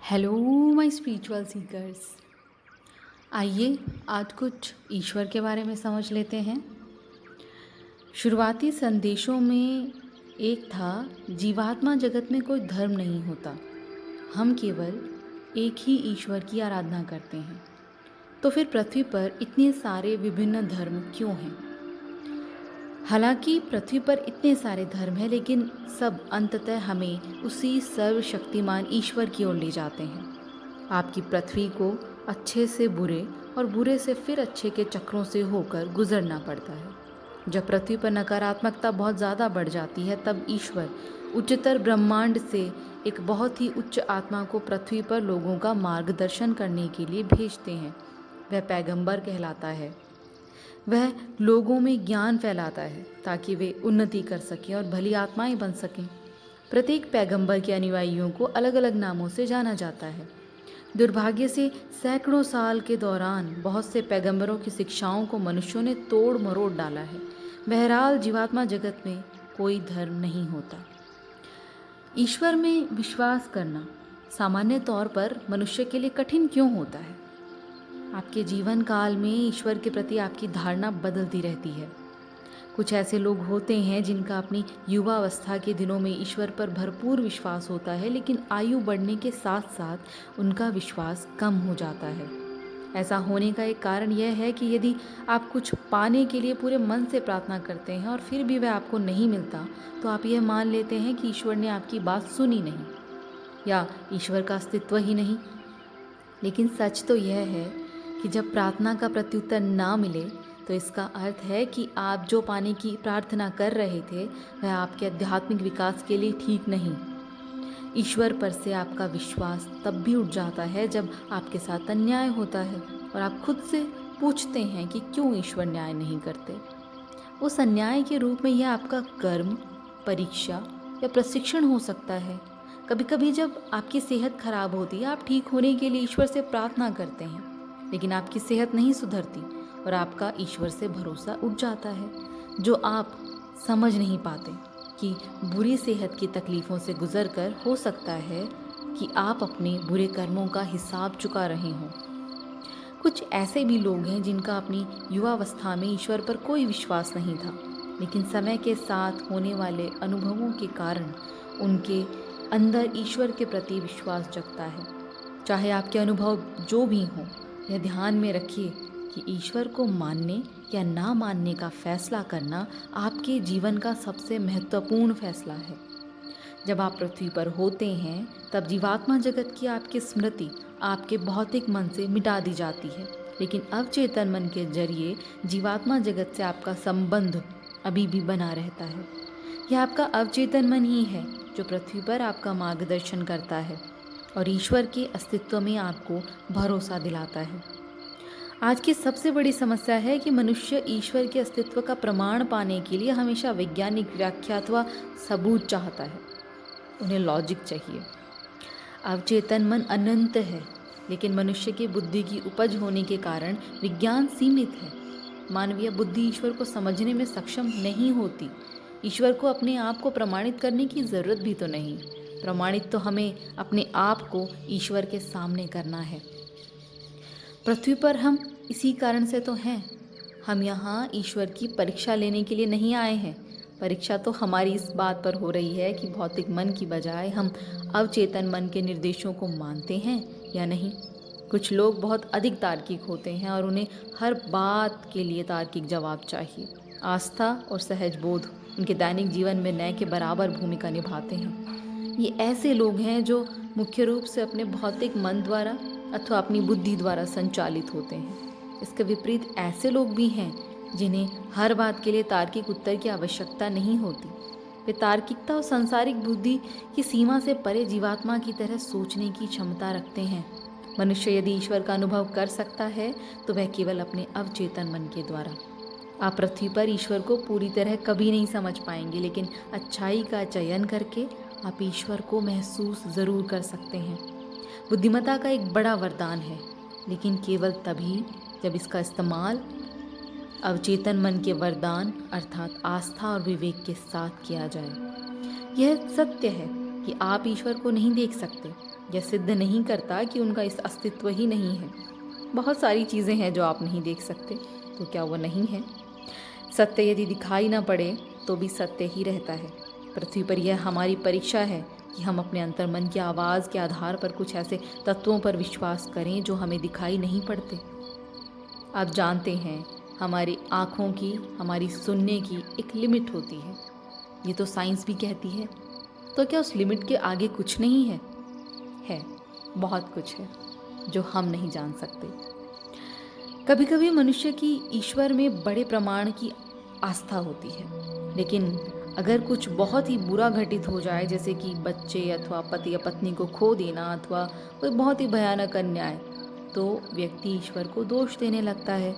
Hello my spiritual seekers. आइए आज कुछ ईश्वर के बारे में समझ लेते हैं। शुरुआती संदेशों में एक था, जीवात्मा जगत में कोई धर्म नहीं होता, हम केवल एक ही ईश्वर की आराधना करते हैं। तो फिर पृथ्वी पर इतने सारे विभिन्न धर्म क्यों हैं? हालांकि पृथ्वी पर इतने सारे धर्म हैं, लेकिन सब अंततः हमें उसी सर्वशक्तिमान ईश्वर की ओर ले जाते हैं। आपकी पृथ्वी को अच्छे से बुरे और बुरे से फिर अच्छे के चक्रों से होकर गुजरना पड़ता है। जब पृथ्वी पर नकारात्मकता बहुत ज़्यादा बढ़ जाती है, तब ईश्वर उच्चतर ब्रह्मांड से एक बहुत ही उच्च आत्मा को पृथ्वी पर लोगों का मार्गदर्शन करने के लिए भेजते हैं। वह पैगंबर कहलाता है। वह लोगों में ज्ञान फैलाता है ताकि वे उन्नति कर सकें और भली आत्माएं बन सकें। प्रत्येक पैगंबर के अनुयायियों को अलग अलग नामों से जाना जाता है। दुर्भाग्य से सैकड़ों साल के दौरान बहुत से पैगंबरों की शिक्षाओं को मनुष्यों ने तोड़ मरोड़ डाला है। बहरहाल जीवात्मा जगत में कोई धर्म नहीं होता। ईश्वर में विश्वास करना सामान्य तौर पर मनुष्य के लिए कठिन क्यों होता है? आपके जीवन काल में ईश्वर के प्रति आपकी धारणा बदलती रहती है। कुछ ऐसे लोग होते हैं जिनका अपनी युवावस्था के दिनों में ईश्वर पर भरपूर विश्वास होता है, लेकिन आयु बढ़ने के साथ साथ उनका विश्वास कम हो जाता है। ऐसा होने का एक कारण यह है कि यदि आप कुछ पाने के लिए पूरे मन से प्रार्थना करते हैं और फिर भी वह आपको नहीं मिलता, तो आप यह मान लेते हैं कि ईश्वर ने आपकी बात सुनी नहीं या ईश्वर का अस्तित्व ही नहीं। लेकिन सच तो यह है कि जब प्रार्थना का प्रत्युत्तर ना मिले, तो इसका अर्थ है कि आप जो पाने की प्रार्थना कर रहे थे वह आपके आध्यात्मिक विकास के लिए ठीक नहीं। ईश्वर पर से आपका विश्वास तब भी उठ जाता है जब आपके साथ अन्याय होता है और आप खुद से पूछते हैं कि क्यों ईश्वर न्याय नहीं करते। उस अन्याय के रूप में यह आपका कर्म, परीक्षा या प्रशिक्षण हो सकता है। कभी कभी जब आपकी सेहत खराब होती है, आप ठीक होने के लिए ईश्वर से प्रार्थना करते हैं, लेकिन आपकी सेहत नहीं सुधरती और आपका ईश्वर से भरोसा उठ जाता है। जो आप समझ नहीं पाते कि बुरी सेहत की तकलीफ़ों से गुजरकर हो सकता है कि आप अपने बुरे कर्मों का हिसाब चुका रहे हों। कुछ ऐसे भी लोग हैं जिनका अपनी युवावस्था में ईश्वर पर कोई विश्वास नहीं था, लेकिन समय के साथ होने वाले अनुभवों के कारण उनके अंदर ईश्वर के प्रति विश्वास जगता है। चाहे आपके अनुभव जो भी हों, यह ध्यान में रखिए कि ईश्वर को मानने या ना मानने का फैसला करना आपके जीवन का सबसे महत्वपूर्ण फैसला है। जब आप पृथ्वी पर होते हैं, तब जीवात्मा जगत की आपकी स्मृति आपके भौतिक मन से मिटा दी जाती है, लेकिन अवचेतन मन के जरिए जीवात्मा जगत से आपका संबंध अभी भी बना रहता है। यह आपका अवचेतन मन ही है जो पृथ्वी पर आपका मार्गदर्शन करता है और ईश्वर के अस्तित्व में आपको भरोसा दिलाता है। आज की सबसे बड़ी समस्या है कि मनुष्य ईश्वर के अस्तित्व का प्रमाण पाने के लिए हमेशा वैज्ञानिक व्याख्या अथवा सबूत चाहता है। उन्हें लॉजिक चाहिए। अवचेतन मन अनंत है, लेकिन मनुष्य की बुद्धि की उपज होने के कारण विज्ञान सीमित है। मानवीय बुद्धि ईश्वर को समझने में सक्षम नहीं होती। ईश्वर को अपने आप को प्रमाणित करने की ज़रूरत भी तो नहीं। प्रमाणित तो हमें अपने आप को ईश्वर के सामने करना है। पृथ्वी पर हम इसी कारण से तो हैं। हम यहाँ ईश्वर की परीक्षा लेने के लिए नहीं आए हैं। परीक्षा तो हमारी इस बात पर हो रही है कि भौतिक मन की बजाय हम अवचेतन मन के निर्देशों को मानते हैं या नहीं। कुछ लोग बहुत अधिक तार्किक होते हैं और उन्हें हर बात के लिए तार्किक जवाब चाहिए। आस्था और सहज बोध उनके दैनिक जीवन में न के बराबर भूमिका निभाते हैं। ये ऐसे लोग हैं जो मुख्य रूप से अपने भौतिक मन द्वारा अथवा अपनी बुद्धि द्वारा संचालित होते हैं। इसके विपरीत ऐसे लोग भी हैं जिन्हें हर बात के लिए तार्किक उत्तर की आवश्यकता नहीं होती। वे तार्किकता और सांसारिक बुद्धि की सीमा से परे जीवात्मा की तरह सोचने की क्षमता रखते हैं। मनुष्य यदि ईश्वर का अनुभव कर सकता है तो वह केवल अपने अवचेतन मन के द्वारा। आप पृथ्वी पर ईश्वर को पूरी तरह कभी नहीं समझ पाएंगे, लेकिन अच्छाई का चयन करके आप ईश्वर को महसूस ज़रूर कर सकते हैं। बुद्धिमत्ता का एक बड़ा वरदान है, लेकिन केवल तभी जब इसका इस्तेमाल अवचेतन मन के वरदान अर्थात आस्था और विवेक के साथ किया जाए। यह सत्य है कि आप ईश्वर को नहीं देख सकते, यह सिद्ध नहीं करता कि उनका इस अस्तित्व ही नहीं है। बहुत सारी चीज़ें हैं जो आप नहीं देख सकते, तो क्या वो नहीं है? सत्य यदि दिखाई ना पड़े तो भी सत्य ही रहता है। पृथ्वी पर यह हमारी परीक्षा है कि हम अपने अंतर्मन की आवाज़ के आधार पर कुछ ऐसे तत्वों पर विश्वास करें जो हमें दिखाई नहीं पड़ते। आप जानते हैं, हमारी आँखों की, हमारी सुनने की एक लिमिट होती है। ये तो साइंस भी कहती है। तो क्या उस लिमिट के आगे कुछ नहीं है? है, बहुत कुछ है जो हम नहीं जान सकते। कभी कभी मनुष्य की ईश्वर में बड़े प्रमाण की आस्था होती है, लेकिन अगर कुछ बहुत ही बुरा घटित हो जाए, जैसे कि बच्चे अथवा पति या पत्नी को खो देना अथवा कोई बहुत ही भयानक अन्याय, तो व्यक्ति ईश्वर को दोष देने लगता है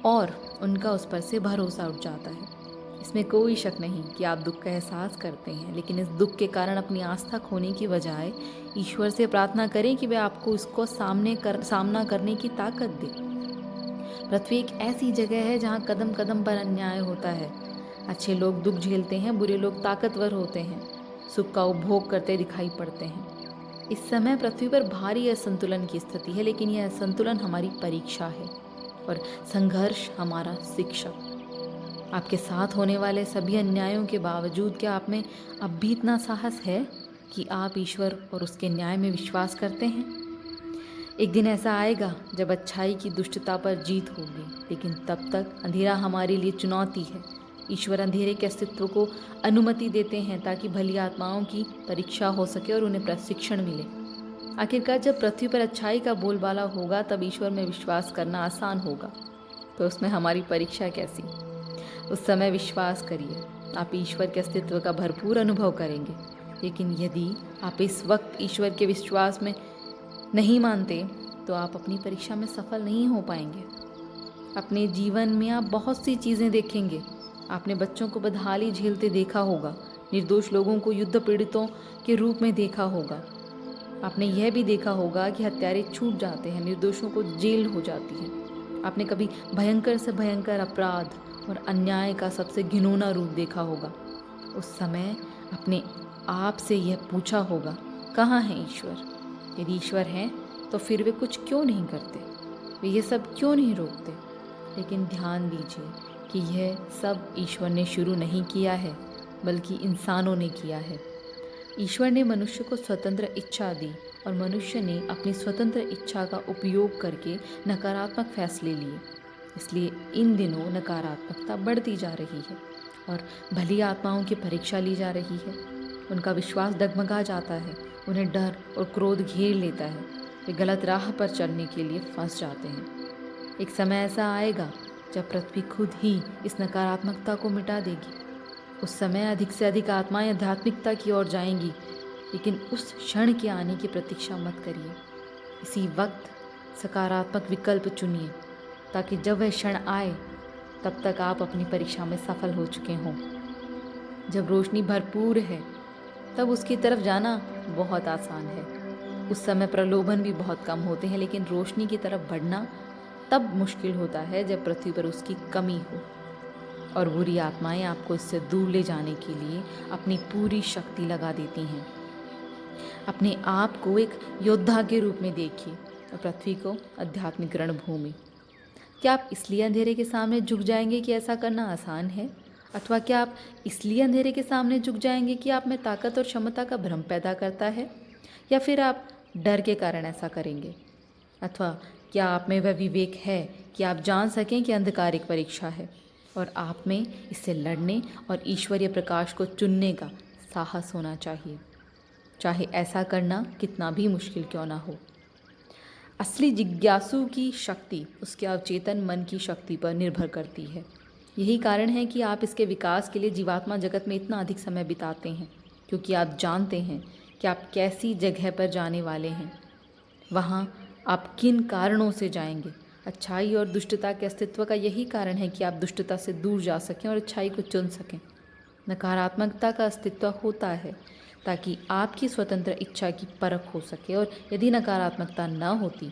और उनका उस पर से भरोसा उठ जाता है। इसमें कोई शक नहीं कि आप दुख का एहसास करते हैं, लेकिन इस दुख के कारण अपनी आस्था खोने की बजाय ईश्वर से प्रार्थना करें कि वह आपको इसको सामना करने की ताकत दे। पृथ्वी एक ऐसी जगह है जहाँ कदम कदम पर अन्याय होता है। अच्छे लोग दुख झेलते हैं, बुरे लोग ताकतवर होते हैं, सुख का उपभोग करते दिखाई पड़ते हैं। इस समय पृथ्वी पर भारी असंतुलन की स्थिति है, लेकिन यह असंतुलन हमारी परीक्षा है और संघर्ष हमारा शिक्षक। आपके साथ होने वाले सभी अन्यायों के बावजूद क्या आप में अब भी इतना साहस है कि आप ईश्वर और उसके न्याय में विश्वास करते हैं? एक दिन ऐसा आएगा जब अच्छाई की दुष्टता पर जीत होगी, लेकिन तब तक अंधेरा हमारे लिए चुनौती है। ईश्वर अंधेरे के अस्तित्व को अनुमति देते हैं ताकि भली आत्माओं की परीक्षा हो सके और उन्हें प्रशिक्षण मिले। आखिरकार जब पृथ्वी पर अच्छाई का बोलबाला होगा तब ईश्वर में विश्वास करना आसान होगा। तो उसमें हमारी परीक्षा कैसी? उस समय विश्वास करिए, आप ईश्वर के अस्तित्व का भरपूर अनुभव करेंगे। लेकिन यदि आप इस वक्त ईश्वर के विश्वास में नहीं मानते तो आप अपनी परीक्षा में सफल नहीं हो पाएंगे। अपने जीवन में आप बहुत सी चीज़ें देखेंगे। आपने बच्चों को बदहाली झेलते देखा होगा, निर्दोष लोगों को युद्ध पीड़ितों के रूप में देखा होगा। आपने यह भी देखा होगा कि हत्यारे छूट जाते हैं, निर्दोषों को जेल हो जाती है। आपने कभी भयंकर से भयंकर अपराध और अन्याय का सबसे घिनौना रूप देखा होगा। उस समय अपने आप से यह पूछा होगा, कहाँ है ईश्वर? यदि ईश्वर हैं तो फिर वे कुछ क्यों नहीं करते? वे ये सब क्यों नहीं रोकते? लेकिन ध्यान दीजिए कि यह सब ईश्वर ने शुरू नहीं किया है, बल्कि इंसानों ने किया है। ईश्वर ने मनुष्य को स्वतंत्र इच्छा दी और मनुष्य ने अपनी स्वतंत्र इच्छा का उपयोग करके नकारात्मक फैसले लिए। इसलिए इन दिनों नकारात्मकता बढ़ती जा रही है और भली आत्माओं की परीक्षा ली जा रही है। उनका विश्वास डगमगा जाता है, उन्हें डर और क्रोध घेर लेता है, वे गलत राह पर चलने के लिए फंस जाते हैं। एक समय ऐसा आएगा जब पृथ्वी खुद ही इस नकारात्मकता को मिटा देगी। उस समय अधिक से अधिक आत्माएं आध्यात्मिकता की ओर जाएंगी, लेकिन उस क्षण के आने की प्रतीक्षा मत करिए। इसी वक्त सकारात्मक विकल्प चुनिए ताकि जब वह क्षण आए तब तक आप अपनी परीक्षा में सफल हो चुके हों। जब रोशनी भरपूर है तब उसकी तरफ जाना बहुत आसान है। उस समय प्रलोभन भी बहुत कम होते हैं, लेकिन रोशनी की तरफ बढ़ना तब मुश्किल होता है जब पृथ्वी पर उसकी कमी हो और बुरी आत्माएं आपको इससे दूर ले जाने के लिए अपनी पूरी शक्ति लगा देती हैं। अपने आप को एक योद्धा के रूप में देखिए और पृथ्वी को आध्यात्मिक रणभूमि। क्या आप इसलिए अंधेरे के सामने झुक जाएंगे कि ऐसा करना आसान है, अथवा क्या आप इसलिए अंधेरे के सामने झुक जाएंगे कि आप में ताकत और क्षमता का भ्रम पैदा करता है, या फिर आप डर के कारण ऐसा करेंगे? अथवा क्या आप में वह विवेक है कि आप जान सकें कि अंधकार एक परीक्षा है और आप में इससे लड़ने और ईश्वरीय प्रकाश को चुनने का साहस होना चाहिए, चाहे ऐसा करना कितना भी मुश्किल क्यों ना हो। असली जिज्ञासु की शक्ति उसके अवचेतन मन की शक्ति पर निर्भर करती है। यही कारण है कि आप इसके विकास के लिए जीवात्मा जगत में इतना अधिक समय बिताते हैं, क्योंकि आप जानते हैं कि आप कैसी जगह पर जाने वाले हैं, वहाँ आप किन कारणों से जाएंगे। अच्छाई और दुष्टता के अस्तित्व का यही कारण है कि आप दुष्टता से दूर जा सकें और अच्छाई को चुन सकें। नकारात्मकता का अस्तित्व होता है ताकि आपकी स्वतंत्र इच्छा की परख हो सके, और यदि नकारात्मकता न होती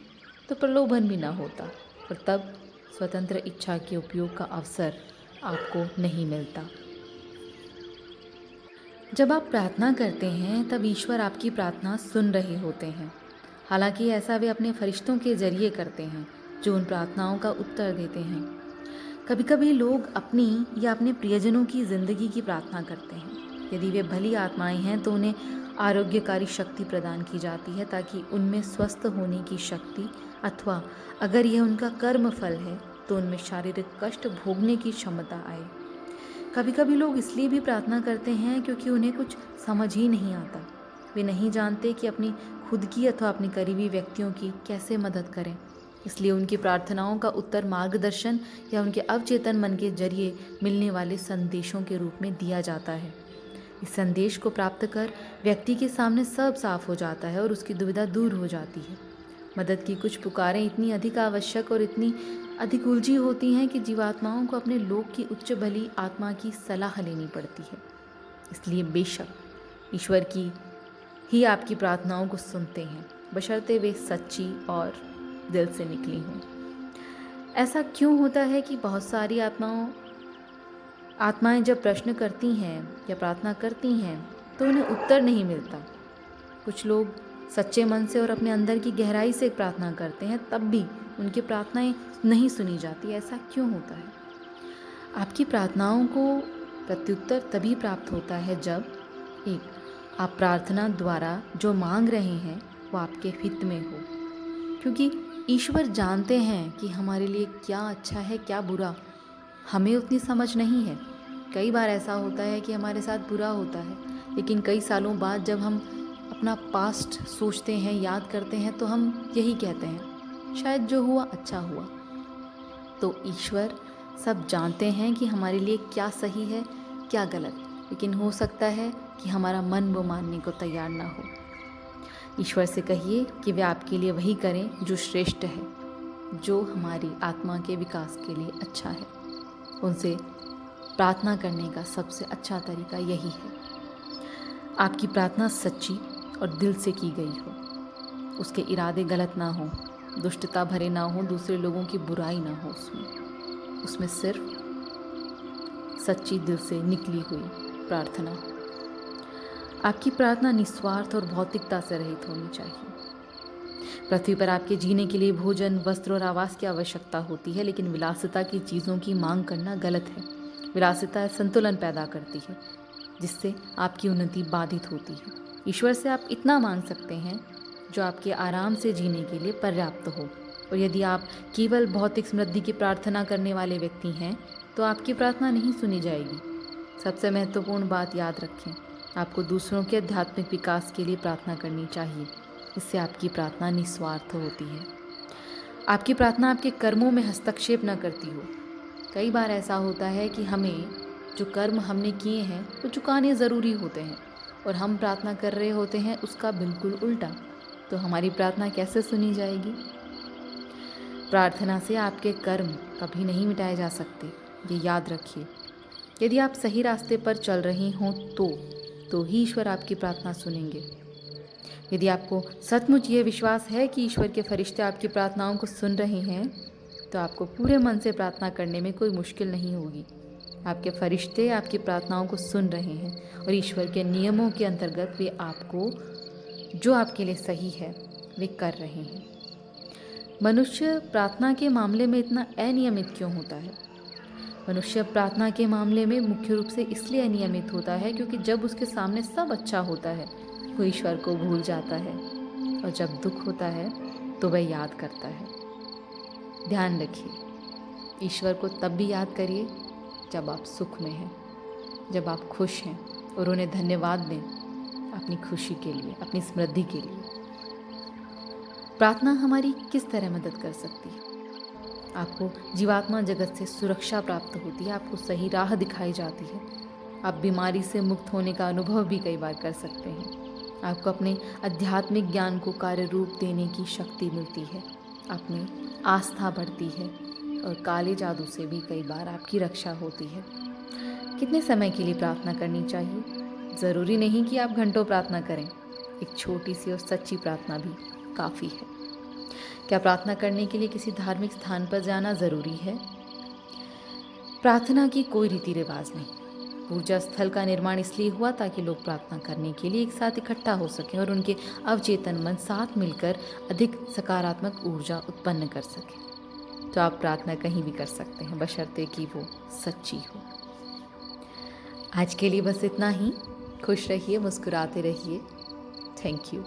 तो प्रलोभन भी न होता, और तब स्वतंत्र इच्छा के उपयोग का अवसर आपको नहीं मिलता। जब आप प्रार्थना करते हैं तब ईश्वर आपकी प्रार्थना सुन रहे होते हैं। हालांकि ऐसा वे अपने फरिश्तों के जरिए करते हैं जो उन प्रार्थनाओं का उत्तर देते हैं। कभी कभी लोग अपनी या अपने प्रियजनों की ज़िंदगी की प्रार्थना करते हैं। यदि वे भली आत्माएं हैं तो उन्हें आरोग्यकारी शक्ति प्रदान की जाती है ताकि उनमें स्वस्थ होने की शक्ति, अथवा अगर यह उनका कर्म फल है तो उनमें शारीरिक कष्ट भोगने की क्षमता आए। कभी कभी लोग इसलिए भी प्रार्थना करते हैं क्योंकि उन्हें कुछ समझ ही नहीं आता। वे नहीं जानते कि अपनी खुद की अथवा अपने करीबी व्यक्तियों की कैसे मदद करें। इसलिए उनकी प्रार्थनाओं का उत्तर मार्गदर्शन या उनके अवचेतन मन के जरिए मिलने वाले संदेशों के रूप में दिया जाता है। इस संदेश को प्राप्त कर व्यक्ति के सामने सब साफ हो जाता है और उसकी दुविधा दूर हो जाती है। मदद की कुछ पुकारें इतनी अधिक आवश्यक और इतनी अधिक उलझी होती हैं कि जीवात्माओं को अपने लोक की उच्च भली आत्मा की सलाह लेनी पड़ती है। इसलिए बेशक ईश्वर की ही आपकी प्रार्थनाओं को सुनते हैं, बशर्ते वे सच्ची और दिल से निकली हों। ऐसा क्यों होता है कि बहुत सारी आत्माएं जब प्रश्न करती हैं या प्रार्थना करती हैं तो उन्हें उत्तर नहीं मिलता। कुछ लोग सच्चे मन से और अपने अंदर की गहराई से प्रार्थना करते हैं, तब भी उनकी प्रार्थनाएं नहीं सुनी जाती। ऐसा क्यों होता है? आपकी प्रार्थनाओं को प्रत्युत्तर तभी प्राप्त होता है जब एक आप प्रार्थना द्वारा जो मांग रहे हैं वो आपके हित में हो, क्योंकि ईश्वर जानते हैं कि हमारे लिए क्या अच्छा है क्या बुरा। हमें उतनी समझ नहीं है। कई बार ऐसा होता है कि हमारे साथ बुरा होता है, लेकिन कई सालों बाद जब हम अपना पास्ट सोचते हैं, याद करते हैं, तो हम यही कहते हैं शायद जो हुआ अच्छा हुआ। तो ईश्वर सब जानते हैं कि हमारे लिए क्या सही है क्या गलत, लेकिन हो सकता है कि हमारा मन वो मानने को तैयार ना हो। ईश्वर से कहिए कि वे आपके लिए वही करें जो श्रेष्ठ है, जो हमारी आत्मा के विकास के लिए अच्छा है। उनसे प्रार्थना करने का सबसे अच्छा तरीका यही है। आपकी प्रार्थना सच्ची और दिल से की गई हो, उसके इरादे गलत ना हो, दुष्टता भरे ना हो, दूसरे लोगों की बुराई ना हो उसमें सिर्फ सच्ची दिल से निकली हुई प्रार्थना हो। आपकी प्रार्थना निस्वार्थ और भौतिकता से रहित होनी चाहिए। पृथ्वी पर आपके जीने के लिए भोजन, वस्त्र और आवास की आवश्यकता होती है, लेकिन विलासिता की चीज़ों की मांग करना गलत है। विलासिता संतुलन पैदा करती है, जिससे आपकी उन्नति बाधित होती है। ईश्वर से आप इतना मांग सकते हैं जो आपके आराम से जीने के लिए पर्याप्त हो। और यदि आप केवल भौतिक समृद्धि की प्रार्थना करने वाले व्यक्ति हैं तो आपकी प्रार्थना नहीं सुनी जाएगी। सबसे महत्वपूर्ण बात याद रखें, आपको दूसरों के आध्यात्मिक विकास के लिए प्रार्थना करनी चाहिए। इससे आपकी प्रार्थना निस्वार्थ होती है। आपकी प्रार्थना आपके कर्मों में हस्तक्षेप न करती हो। कई बार ऐसा होता है कि हमें जो कर्म हमने किए हैं वो चुकाने ज़रूरी होते हैं और हम प्रार्थना कर रहे होते हैं उसका बिल्कुल उल्टा, तो हमारी प्रार्थना कैसे सुनी जाएगी? प्रार्थना से आपके कर्म कभी नहीं मिटाए जा सकते, ये याद रखिए। यदि आप सही रास्ते पर चल रही हों तो ही ईश्वर आपकी प्रार्थना सुनेंगे। यदि आपको सचमुच ये विश्वास है कि ईश्वर के फरिश्ते आपकी प्रार्थनाओं को सुन रहे हैं तो आपको पूरे मन से प्रार्थना करने में कोई मुश्किल नहीं होगी। आपके फरिश्ते आपकी प्रार्थनाओं को सुन रहे हैं और ईश्वर के नियमों के अंतर्गत वे आपको जो आपके लिए सही है वे कर रहे हैं। मनुष्य प्रार्थना के मामले में इतना अनियमित क्यों होता है? मनुष्य प्रार्थना के मामले में मुख्य रूप से इसलिए अनियमित होता है क्योंकि जब उसके सामने सब अच्छा होता है वो ईश्वर को भूल जाता है, और जब दुख होता है तो वह याद करता है। ध्यान रखिए, ईश्वर को तब भी याद करिए जब आप सुख में हैं, जब आप खुश हैं, और उन्हें धन्यवाद दें अपनी खुशी के लिए, अपनी समृद्धि के लिए। प्रार्थना हमारी किस तरह मदद कर सकती है? आपको जीवात्मा जगत से सुरक्षा प्राप्त होती है, आपको सही राह दिखाई जाती है, आप बीमारी से मुक्त होने का अनुभव भी कई बार कर सकते हैं। आपको अपने आध्यात्मिक ज्ञान को कार्य रूप देने की शक्ति मिलती है, आप में आस्था बढ़ती है, और काले जादू से भी कई बार आपकी रक्षा होती है। कितने समय के लिए प्रार्थना करनी चाहिए? ज़रूरी नहीं कि आप घंटों प्रार्थना करें, एक छोटी सी और सच्ची प्रार्थना भी काफ़ी है। क्या प्रार्थना करने के लिए किसी धार्मिक स्थान पर जाना ज़रूरी है? प्रार्थना की कोई रीति रिवाज नहीं, ऊर्जा स्थल का निर्माण इसलिए हुआ ताकि लोग प्रार्थना करने के लिए एक साथ इकट्ठा हो सकें और उनके अवचेतन मन साथ मिलकर अधिक सकारात्मक ऊर्जा उत्पन्न कर सकें। तो आप प्रार्थना कहीं भी कर सकते हैं, बशर्ते कि वो सच्ची हो। आज के लिए बस इतना ही। खुश रहिए, मुस्कुराते रहिए। Thank you.